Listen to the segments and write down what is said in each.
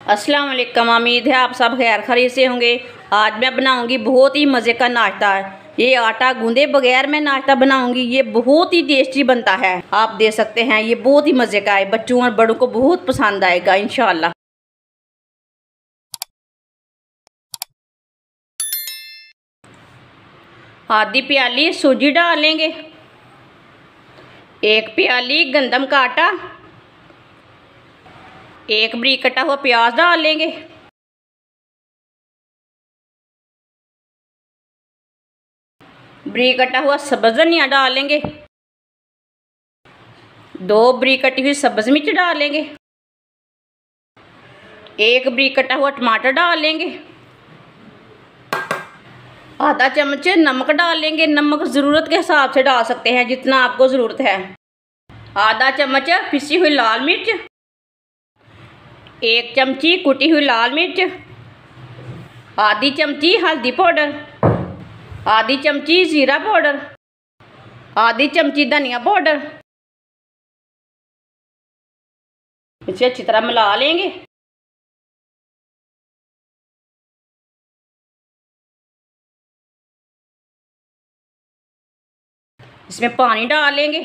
अस्सलाम वालेकुम। उम्मीद है आप सब खैर खैरियत से होंगे। आज मैं बनाऊंगी बहुत ही मज़े का नाश्ता। ये आटा गूंदे बगैर मैं नाश्ता बनाऊंगी। ये बहुत ही टेस्टी बनता है, आप देख सकते हैं। ये बहुत ही मज़े का है, बच्चों और बड़ों को बहुत पसंद आएगा इंशाल्लाह। आधी प्याली सूजी डालेंगे, 1 प्याली गंदम का आटा, 1 बारीक कटा हुआ प्याज डाल लेंगे, 1 बारीक कटा हुआ सब्ज़ धनिया डाल लेंगे, 2 बारीक कटी हुई सब्ज़ मिर्च डाल लेंगे, 1 बारीक कटा हुआ टमाटर डाल लेंगे, आधा चम्मच नमक डाल लेंगे। नमक ज़रूरत के हिसाब से डाल सकते हैं, जितना आपको ज़रूरत है। आधा चम्मच पिसी हुई लाल मिर्च, 1 चमची कुटी हुई लाल मिर्च, आधी चमची हल्दी पाउडर, आधी चमची जीरा पाउडर, आधी चमची धनिया पाउडर। इसे अच्छी तरह मिला लेंगे। इसमें पानी डाल लेंगे।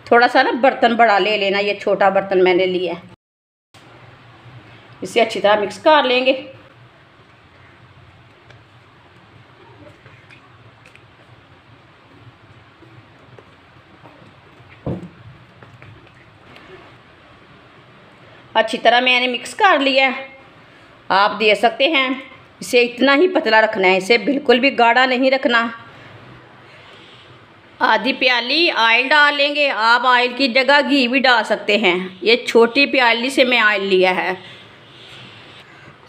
थोड़ा सा ना बर्तन बड़ा ले लेना, ये छोटा बर्तन मैंने लिया है। इसे अच्छी तरह मिक्स कर लेंगे। अच्छी तरह मैंने मिक्स कर लिया है, आप देख सकते हैं। इसे इतना ही पतला रखना है, इसे बिल्कुल भी गाढ़ा नहीं रखना। आधी प्याली ऑयल डाल लेंगे। आप ऑयल की जगह घी भी डाल सकते हैं। ये छोटी प्याली से मैं ऑयल लिया है।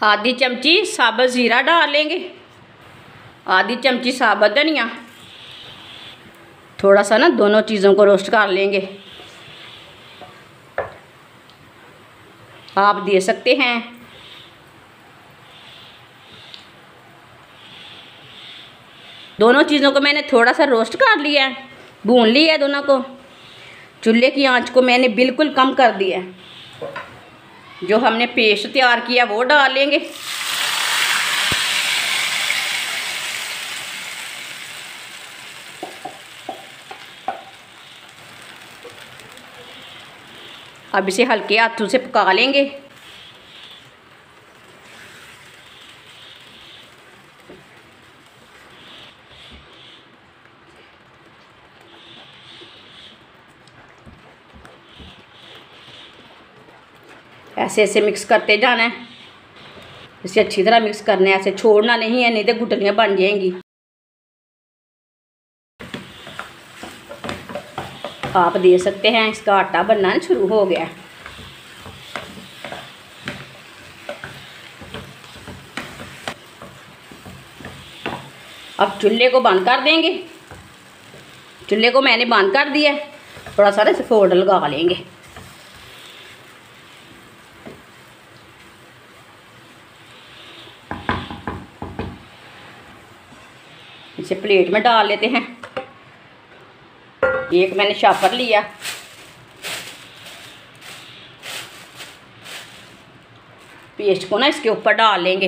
आधी चमची साबुत ज़ीरा डाल लेंगे, आधी चमची साबुत धनिया। थोड़ा सा ना दोनों चीज़ों को रोस्ट कर लेंगे। आप दे सकते हैं। दोनों चीज़ों को मैंने थोड़ा सा रोस्ट कर लिया है, भून लिया है दोनों को। चूल्हे की आंच को मैंने बिल्कुल कम कर दिया है। जो हमने पेस्ट तैयार किया वो डाल लेंगे। अब इसे हल्के हाथों से पका लेंगे। ऐसे ऐसे मिक्स करते जाना है। इसे अच्छी तरह मिक्स करना है, ऐसे छोड़ना नहीं है, नहीं तो गुठलियाँ बन जाएंगी। आप देख सकते हैं इसका आटा बनना शुरू हो गया है। अब चूल्हे को बंद कर देंगे। चूल्हे को मैंने बंद कर दिया है। थोड़ा सा इसे फोल्ड लगा लेंगे। इसे प्लेट में डाल लेते हैं। एक मैंने शापर लिया, पेस्ट को ना इसके ऊपर डाल लेंगे।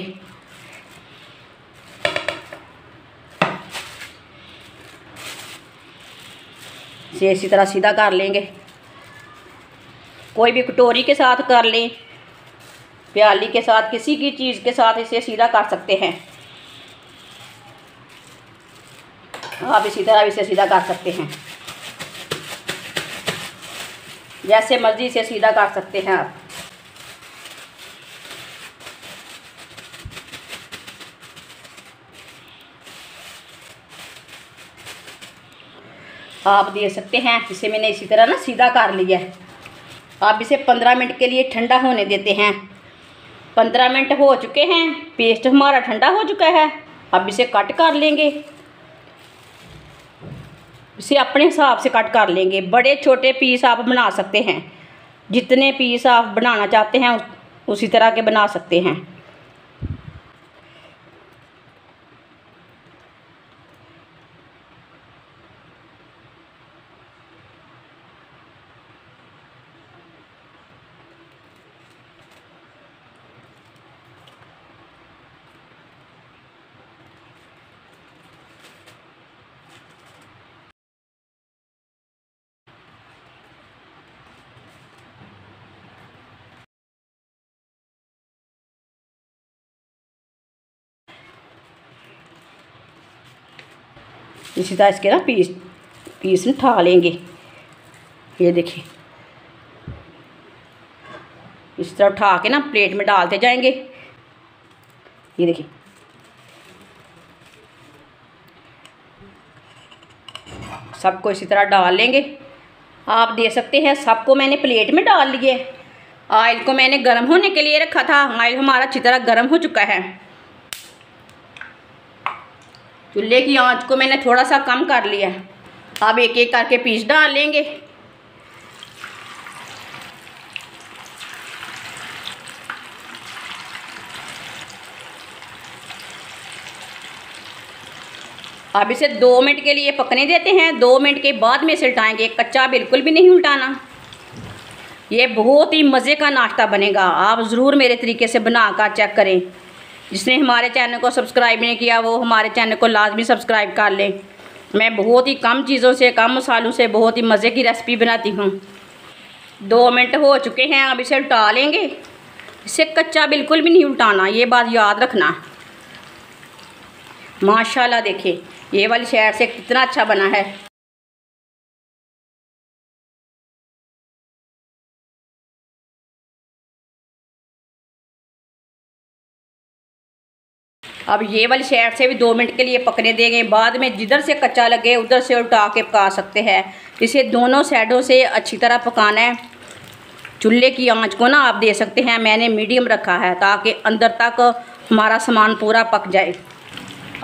इसे इसी तरह सीधा कर लेंगे। कोई भी कटोरी के साथ कर लें, प्याली के साथ, किसी की चीज़ के साथ इसे सीधा कर सकते हैं। आप इसी तरह इसे सीधा कर सकते हैं, जैसे मर्जी से सीधा कर सकते हैं आप। आप देख सकते हैं इसे मैंने इसी तरह ना सीधा कर लिया है। आप इसे 15 मिनट के लिए ठंडा होने देते हैं। 15 मिनट हो चुके हैं, पेस्ट हमारा ठंडा हो चुका है। अब इसे कट कर लेंगे। इसे अपने हिसाब से कट कर लेंगे। बड़े छोटे पीस आप बना सकते हैं, जितने पीस आप बनाना चाहते हैं उसी तरह के बना सकते हैं। इसी तरह इसके ना पीस में उठा लेंगे। ये देखिए इस तरह उठा के ना प्लेट में डालते जाएंगे। ये देखिए सबको इसी तरह डाल लेंगे। आप दे सकते हैं सबको मैंने प्लेट में डाल लिए। ऑयल को मैंने गर्म होने के लिए रखा था। ऑयल हमारा अच्छी तरह गर्म हो चुका है। चूल्हे की आंच को मैंने थोड़ा सा कम कर लिया। अब एक एक करके पीस डाल लेंगे। अब इसे 2 मिनट के लिए पकने देते हैं। 2 मिनट के बाद में इसे उल्टाएंगे, कच्चा बिल्कुल भी नहीं उल्टाना। ये बहुत ही मज़े का नाश्ता बनेगा। आप ज़रूर मेरे तरीके से बनाकर चेक करें। जिसने हमारे चैनल को सब्सक्राइब नहीं किया वो हमारे चैनल को लाजमी सब्सक्राइब कर लें। मैं बहुत ही कम चीज़ों से, कम मसालों से बहुत ही मज़े की रेसिपी बनाती हूँ। 2 मिनट हो चुके हैं। अब इसे उल्टा लेंगे। इसे कच्चा बिल्कुल भी नहीं उल्टाना, ये बात याद रखना। माशाल्लाह देखिए ये वाली साइड से कितना अच्छा बना है। अब ये वाली साइड से भी 2 मिनट के लिए पकने देंगे। बाद में जिधर से कच्चा लगे उधर से उल्टा के पका सकते हैं। इसे दोनों साइडों से अच्छी तरह पकाना है। चूल्हे की आंच को ना आप दे सकते हैं मैंने मीडियम रखा है ताकि अंदर तक हमारा सामान पूरा पक जाए।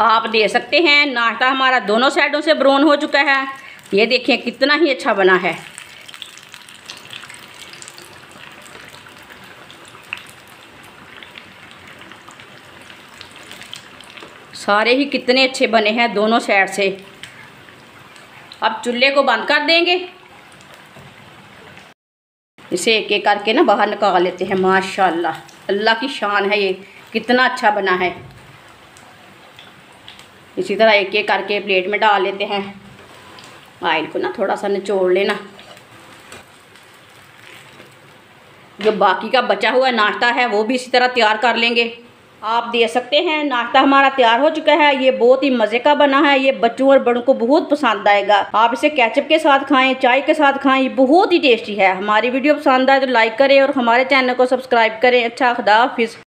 आप दे सकते हैं नाश्ता हमारा दोनों साइडों से ब्राउन हो चुका है। ये देखिए कितना ही अच्छा बना है। सारे ही कितने अच्छे बने हैं दोनों साइड से। अब चूल्हे को बंद कर देंगे। इसे एक एक करके ना बाहर निकाल लेते हैं। माशाल्लाह अल्लाह की शान है, ये कितना अच्छा बना है। इसी तरह एक एक करके प्लेट में डाल लेते हैं। ऑयल को ना थोड़ा सा निचोड़ लेना। जो बाकी का बचा हुआ नाश्ता है वो भी इसी तरह तैयार कर लेंगे। आप दे सकते हैं। नाश्ता हमारा तैयार हो चुका है। ये बहुत ही मज़े का बना है। ये बच्चों और बड़ों को बहुत पसंद आएगा। आप इसे केचप के साथ खाएं, चाय के साथ खाएं, ये बहुत ही टेस्टी है। हमारी वीडियो पसंद आए तो लाइक करें और हमारे चैनल को सब्सक्राइब करें। अच्छा, खुदा हाफिज़।